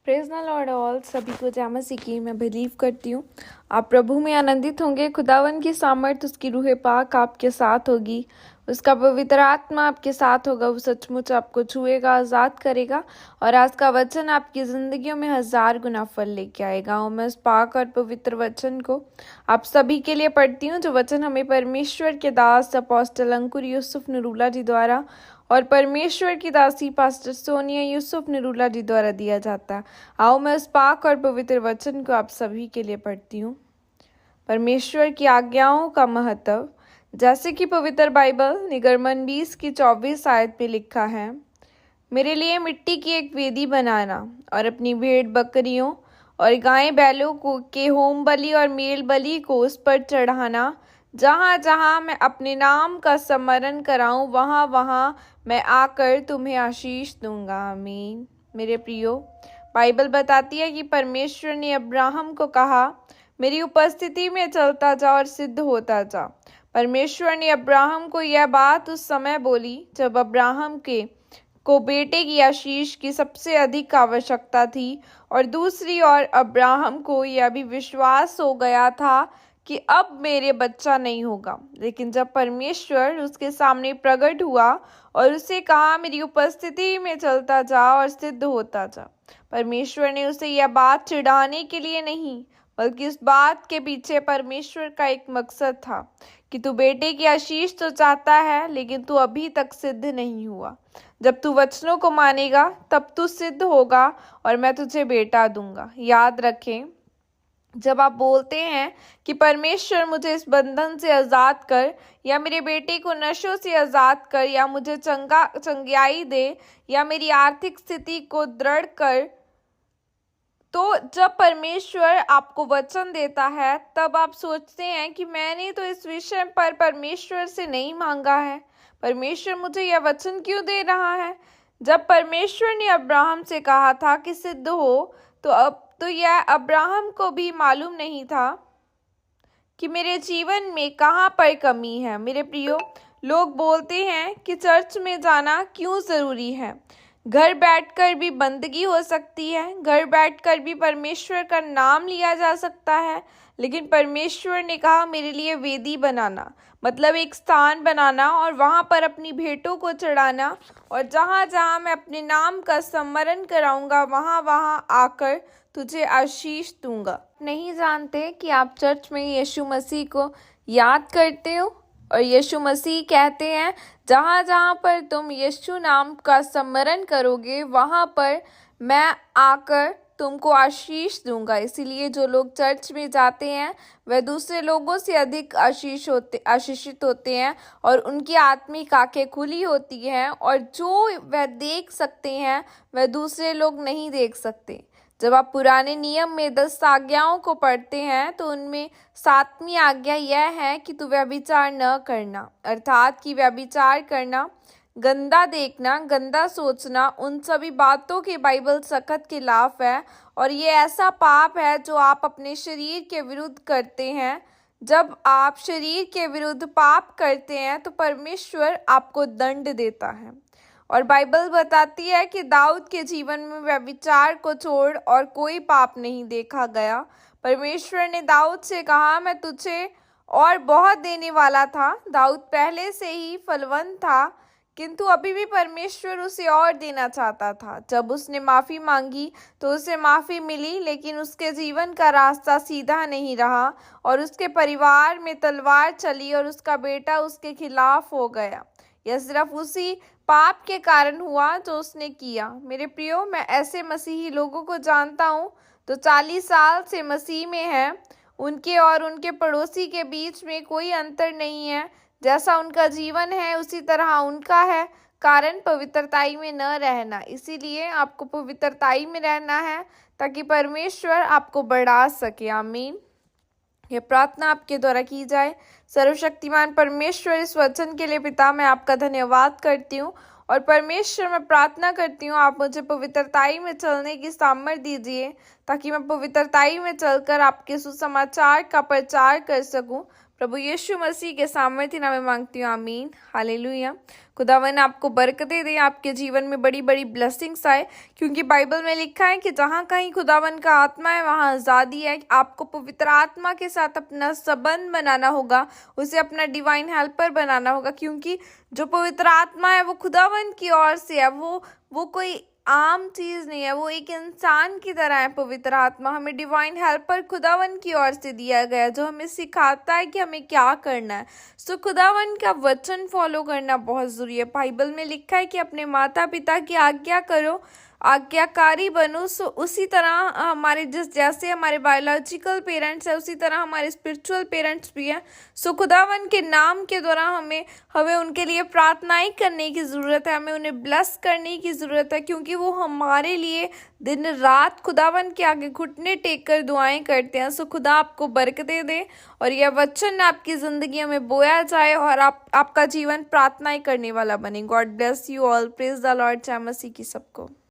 Praise the Lord all. सभी को जय मसीह की मैं बिलीव करती हूँ आप प्रभु में आनंदित होंगे। खुदावन की सामर्थ, उसकी रूह पाक आपके साथ होगी, उसका पवित्र आत्मा आपके साथ होगा। वो सचमुच आपको छुएगा, आज़ाद करेगा और आज का वचन आपकी ज़िंदगियों में 1000 गुना फल लेके आएगा। और मैं उस पाक और पवित्र वचन को आप सभी के लिए पढ़ती हूँ, जो वचन हमें परमेश्वर के दास अपोस्टल अंकुर यूसुफ नरूला जी द्वारा और परमेश्वर की दासी पास्टर सोनिया यूसुफ नरूला जी द्वारा दिया जाता है। आओ मैं उस पाक और पवित्र वचन को आप सभी के लिए पढ़ती हूँ। परमेश्वर की आज्ञाओं का महत्व, जैसे कि पवित्र बाइबल निगमन 20 की 24 आयत में लिखा है, मेरे लिए मिट्टी की एक वेदी बनाना और अपनी भेड़ बकरियों और गाय बैलों को के होम बलि और मेल बलि को उस पर चढ़ाना। जहाँ जहाँ मैं अपने नाम का स्मरण कराऊं, वहाँ वहाँ मैं आकर तुम्हें आशीष दूंगा। आमीन। मेरे प्रियो, बाइबल बताती है कि परमेश्वर ने अब्राहम को कहा, मेरी उपस्थिति में चलता जा और सिद्ध होता जा। परमेश्वर ने अब्राहम को यह बात उस समय बोली जब अब्राहम को बेटे की आशीष की सबसे अधिक आवश्यकता थी, और दूसरी ओर अब्राहम को यह भी विश्वास हो गया था कि अब मेरे बच्चा नहीं होगा। लेकिन जब परमेश्वर उसके सामने प्रकट हुआ और उसे कहा, मेरी उपस्थिति में चलता जा और सिद्ध होता जा, परमेश्वर ने उसे यह बात चिढ़ाने के लिए नहीं, बल्कि इस बात के पीछे परमेश्वर का एक मकसद था कि तू बेटे की आशीष तो चाहता है, लेकिन तू अभी तक सिद्ध नहीं हुआ। जब तू वचनों को मानेगा तब तू सिद्ध होगा और मैं तुझे बेटा दूंगा। याद रखें, जब आप बोलते हैं कि परमेश्वर मुझे इस बंधन से आज़ाद कर, या मेरे बेटे को नशों से आज़ाद कर, या मुझे चंगाई दे, या मेरी आर्थिक स्थिति को दृढ़ कर, तो जब परमेश्वर आपको वचन देता है तब आप सोचते हैं कि मैंने तो इस विषय पर परमेश्वर से नहीं मांगा है, परमेश्वर मुझे यह वचन क्यों दे रहा है। जब परमेश्वर ने अब्राहम से कहा था कि सिद्ध हो, तो अब तो यह अब्राहम को भी मालूम नहीं था कि मेरे जीवन में कहाँ पर कमी है। मेरे प्रियो, लोग बोलते हैं कि चर्च में जाना क्यों ज़रूरी है। घर बैठकर भी बंदगी हो सकती है, घर बैठकर भी परमेश्वर का नाम लिया जा सकता है, लेकिन परमेश्वर ने कहा मेरे लिए वेदी बनाना, मतलब एक स्थान बनाना और वहाँ पर अपनी भेंटों को चढ़ाना, और जहाँ जहाँ मैं अपने नाम का स्मरण कराऊंगा, वहाँ वहाँ आकर तुझे आशीष दूंगा। नहीं जानते कि आप चर्च में यीशु मसीह को याद करते हो, और यीशु मसीह कहते हैं जहाँ जहाँ पर तुम यीशु नाम का स्मरण करोगे, वहाँ पर मैं आकर तुमको आशीष दूंगा। इसीलिए जो लोग चर्च में जाते हैं वह दूसरे लोगों से अधिक आशीषित होते हैं, और उनकी आत्मिक आंखें खुली होती हैं, और जो वह देख सकते हैं वह दूसरे लोग नहीं देख सकते। जब आप पुराने नियम में 10 आज्ञाओं को पढ़ते हैं तो उनमें 7वीं आज्ञा यह है कि तू व्यभिचार न करना, अर्थात कि व्यभिचार करना, गंदा देखना, गंदा सोचना, उन सभी बातों के बाइबल सख्त खिलाफ है, और ये ऐसा पाप है जो आप अपने शरीर के विरुद्ध करते हैं। जब आप शरीर के विरुद्ध पाप करते हैं तो परमेश्वर आपको दंड देता है। और बाइबल बताती है कि दाऊद के जीवन में व्यभिचार को छोड़ और कोई पाप नहीं देखा गया। परमेश्वर ने दाऊद से कहा, मैं तुझे और बहुत देने वाला था। दाऊद पहले से ही फलवंत था, किंतु अभी भी परमेश्वर उसे और देना चाहता था। जब उसने माफ़ी मांगी तो उसे माफ़ी मिली, लेकिन उसके जीवन का रास्ता सीधा नहीं रहा, और उसके परिवार में तलवार चली और उसका बेटा उसके खिलाफ हो गया। यह सिर्फ उसी पाप के कारण हुआ जो उसने किया। मेरे प्रियो, मैं ऐसे मसीही लोगों को जानता हूँ तो 40 साल से मसीह में हैं। उनके और उनके पड़ोसी के बीच में कोई अंतर नहीं है। जैसा उनका जीवन है उसी तरह उनका है, कारण पवित्रताई में न रहना। इसीलिए आपको पवित्रताई में रहना है ताकि परमेश्वर आपको बढ़ा सके। आमीन। यह प्रार्थना आपके द्वारा की जाए। सर्वशक्तिमान परमेश्वर, इस वचन के लिए पिता मैं आपका धन्यवाद करती हूँ, और परमेश्वर मैं प्रार्थना करती हूँ आप मुझे पवित्रताई में चलने की सामर्थ्य दीजिए, ताकि मैं पवित्रताई में चलकर आपके सुसमाचार का प्रचार कर सकूँ। प्रभु यीशु मसीह के सामर्थ्य नाम में मांगती हूँ, आमीन, हालेलुया। खुदावन आपको बरकतें दे, आपके जीवन में बड़ी बड़ी ब्लेसिंग्स आए, क्योंकि बाइबल में लिखा है कि जहाँ कहीं खुदावन का आत्मा है वहाँ आज़ादी है। आपको पवित्र आत्मा के साथ अपना संबंध बनाना होगा, उसे अपना डिवाइन हेल्पर बनाना होगा, क्योंकि जो पवित्र आत्मा है वो खुदावन की ओर से है। वो कोई आम चीज नहीं है, वो एक इंसान की तरह है। पवित्र आत्मा हमें डिवाइन हेल्पर खुदावन की ओर से दिया गया, जो हमें सिखाता है कि हमें क्या करना है। सो खुदावन का वचन फॉलो करना बहुत जरूरी है। बाइबल में लिखा है कि अपने माता पिता की आज्ञा करो, आज्ञाकारी बनो। सो उसी तरह हमारे जैसे हमारे बायोलॉजिकल पेरेंट्स है, उसी तरह हमारे स्पिरिचुअल पेरेंट्स भी हैं। सो खुदावन के नाम के द्वारा हमें उनके लिए प्रार्थनाएं करने की ज़रूरत है, हमें उन्हें ब्लेस करने की ज़रूरत है, क्योंकि वो हमारे लिए दिन रात खुदावन के आगे घुटने टेक कर दुआएं करते हैं। सो खुदा आपको बरकतें दे और यह वचन आपकी ज़िंदगी में बोया जाए और आपका जीवन प्रार्थनाएं करने वाला बने। God bless you all. Praise the Lord. जय मसीह की सबको।